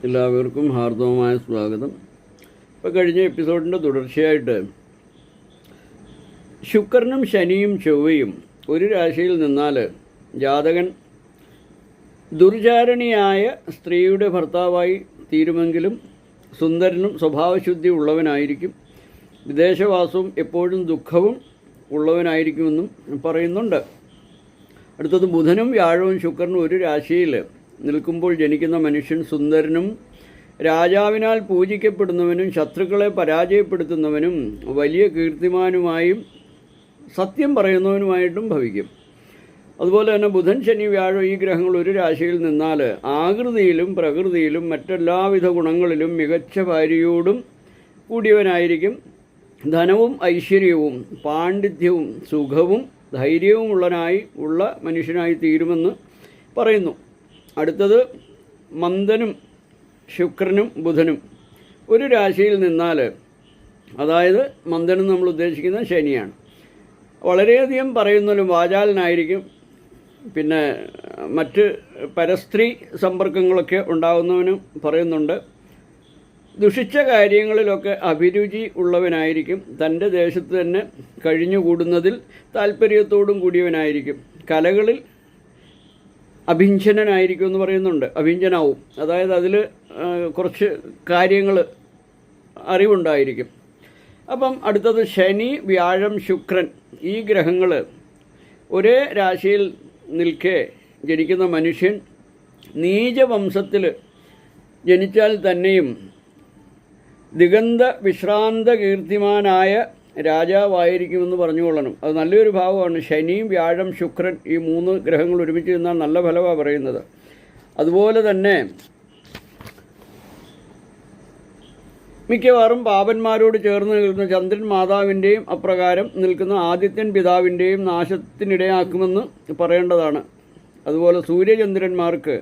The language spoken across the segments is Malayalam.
എല്ലാവർക്കും ഹാർദവമായ സ്വാഗതം. ഇപ്പോൾ കഴിഞ്ഞ എപ്പിസോഡിൻ്റെ തുടർച്ചയായിട്ട് ശുക്രനും ശനിയും ചൊവ്വയും ഒരു രാശിയിൽ നിന്നാൽ ജാതകൻ ദുർചാരണിയായ സ്ത്രീയുടെ ഭർത്താവായി തീരുമെങ്കിലും സുന്ദരനും സ്വഭാവശുദ്ധി ഉള്ളവനായിരിക്കും. വിദേശവാസവും എപ്പോഴും ദുഃഖവും ഉള്ളവനായിരിക്കുമെന്നും പറയുന്നുണ്ട്. അടുത്തത് ബുധനും വ്യാഴവും ശുക്രനും ഒരു രാശിയിൽ നിൽക്കുമ്പോൾ ജനിക്കുന്ന മനുഷ്യൻ സുന്ദരനും രാജാവിനാൽ പൂജിക്കപ്പെടുന്നവനും ശത്രുക്കളെ പരാജയപ്പെടുത്തുന്നവനും വലിയ കീർത്തിമാനുമായും സത്യം പറയുന്നവനുമായിട്ടും ഭവിക്കും. അതുപോലെ തന്നെ ബുധൻ ശനി വ്യാഴം ഈ ഗ്രഹങ്ങൾ ഒരു രാശിയിൽ നിന്നാൽ ആകൃതിയിലും പ്രകൃതിയിലും മറ്റെല്ലാവിധ ഗുണങ്ങളിലും മികച്ച ഭാര്യയോടും കൂടിയവനായിരിക്കും. ധനവും ഐശ്വര്യവും പാണ്ഡിത്യവും സുഖവും ധൈര്യവും ഉള്ള മനുഷ്യനായി തീരുമെന്ന് പറയുന്നു. അടുത്തത് മന്ദനും ശുക്രനും ബുധനും ഒരു രാശിയിൽ നിന്നാൽ, അതായത് മന്ദനും നമ്മൾ ഉദ്ദേശിക്കുന്നത് ശനിയാണ്, വളരെയധികം പറയുന്നതിലും വാചാലനായിരിക്കും. പിന്നെ മറ്റ് പരസ്ത്രീ സമ്പർക്കങ്ങളൊക്കെ ഉണ്ടാകുന്നവനും പറയുന്നുണ്ട്. ദുഷിച്ച കാര്യങ്ങളിലൊക്കെ അഭിരുചി ഉള്ളവനായിരിക്കും. തൻ്റെ ദേശത്ത് തന്നെ കഴിഞ്ഞുകൂടുന്നതിൽ താല്പര്യത്തോടും കൂടിയവനായിരിക്കും. കലകളിൽ അഭിഞ്ചനായിരിക്കും എന്ന് പറയുന്നുണ്ട്. അഭിഞ്ചനാവും, അതായത് അതിൽ കുറച്ച് കാര്യങ്ങൾ അറിവുണ്ടായിരിക്കും. അപ്പം അടുത്തത് ശനി വ്യാഴം ശുക്രൻ ഈ ഗ്രഹങ്ങൾ ഒരേ രാശിയിൽ നിൽക്കെ ജനിക്കുന്ന മനുഷ്യൻ നീചവംശത്തിൽ ജനിച്ചാൽ തന്നെയും ദിഗന്ത വിശ്രാന്ത കീർത്തിമാനായ രാജാവായിരിക്കുമെന്ന് പറഞ്ഞുകൊള്ളണം. അത് നല്ലൊരു ഭാവമാണ്. ശനിയും വ്യാഴം ശുക്രൻ ഈ മൂന്ന് ഗ്രഹങ്ങൾ ഒരുമിച്ച് നിന്നാൽ നല്ല ഫലമാണ് പറയുന്നത്. അതുപോലെ തന്നെ മിക്കവാറും പാപന്മാരോട് ചേർന്ന് നിൽക്കുന്ന ചന്ദ്രൻ മാതാവിൻ്റെയും അപ്രകാരം നിൽക്കുന്ന ആദിത്യൻ പിതാവിൻ്റെയും നാശത്തിനിടയാക്കുമെന്ന് പറയേണ്ടതാണ്. അതുപോലെ സൂര്യചന്ദ്രന്മാർക്ക്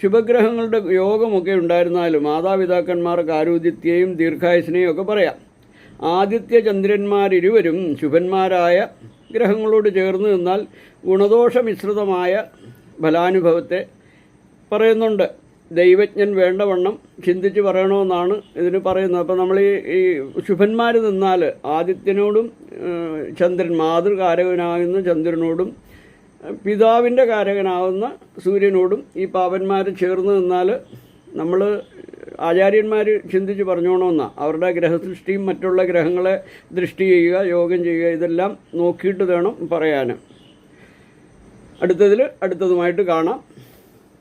ശുഭഗ്രഹങ്ങളുടെ യോഗമൊക്കെ ഉണ്ടായിരുന്നാലും മാതാപിതാക്കന്മാർക്ക് ആരോഗ്യത്തെയും ദീർഘായുസിനെയും ഒക്കെ പറയാം. ആദിത്യ ചന്ദ്രന്മാരിരുവരും ശുഭന്മാരായ ഗ്രഹങ്ങളോട് ചേർന്ന് നിന്നാൽ ഗുണദോഷമിശ്രിതമായ ഫലാനുഭവത്തെ പറയുന്നുണ്ട്. ദൈവജ്ഞൻ വേണ്ടവണ്ണം ചിന്തിച്ച് പറയണമെന്നാണ് ഇതിന് പറയുന്നത്. അപ്പോൾ നമ്മൾ ഈ ശുഭന്മാർ നിന്നാൽ ആദിത്യനോടും ചന്ദ്രൻ മാതൃകാരകനാകുന്ന ചന്ദ്രനോടും പിതാവിൻ്റെ കാരകനാകുന്ന സൂര്യനോടും ഈ പാപന്മാർ ചേർന്ന് നിന്നാൽ നമ്മൾ ആചാര്യന്മാർ ചിന്തിച്ച് പറഞ്ഞോണമെന്നാണ്. അവരുടെ ഗ്രഹസൃഷ്ടിയും മറ്റുള്ള ഗ്രഹങ്ങളെ ദൃഷ്ടി ചെയ്യുക, യോഗം ചെയ്യുക, ഇതെല്ലാം നോക്കിയിട്ട് വേണം പറയാൻ. അടുത്തതുമായിട്ട് കാണാം.